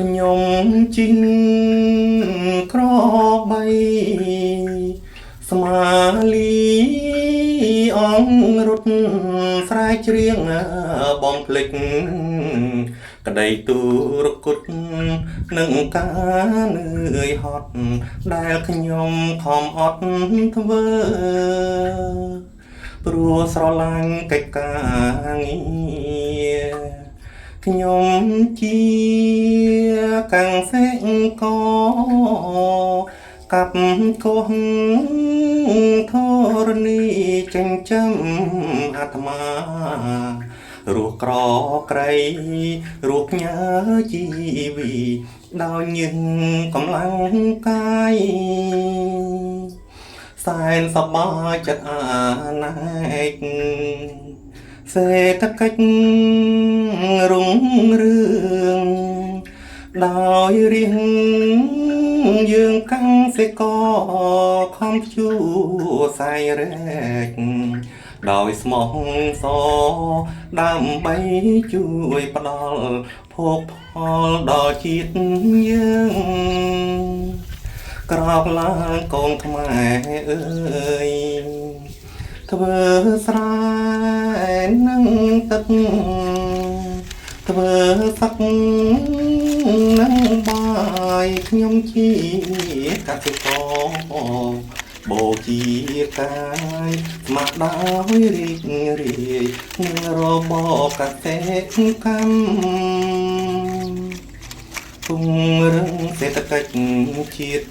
ខ្ញុំជីងក្របីស្មាលីអង្គរត់ស្រែកច្រៀងបំភ្លេចក្តីទូរគត់នឹងការនឿយហត់ដែលខ្ញុំខំអត់ធ្វើព្រោះស្រឡាញ់កិច្ចការងារខ្ញុំជាកាំងសេកកកាប់កោះធរណីចិញ្ចឹមអាត្មារស់ក្រក្រៃរស់ញើជីវីដោយញឹងកម្លាំងកាយសែនសប្បាយចិត្តអាណែកសេដ្ឋកិច្ចរុងរឿងដោយរៀងយើងកាំងសេកខំជួសៃរែកដោយស្មោះសដើម្បីជួយផ្ដល់ភោគផលដល់ជាតិយើងក្រោកឡើងកូនខ្មែរអើយធ្វើស្រែនឹងទឹកធ្វើសឹកនឹងបាយខ្ញុំជាកសិករបូជាកាយស្ម័គ្រដោយរីករាយនឹងរបបកសិកម្មពង្រឹងសេដ្ឋកិច្ចជាតិ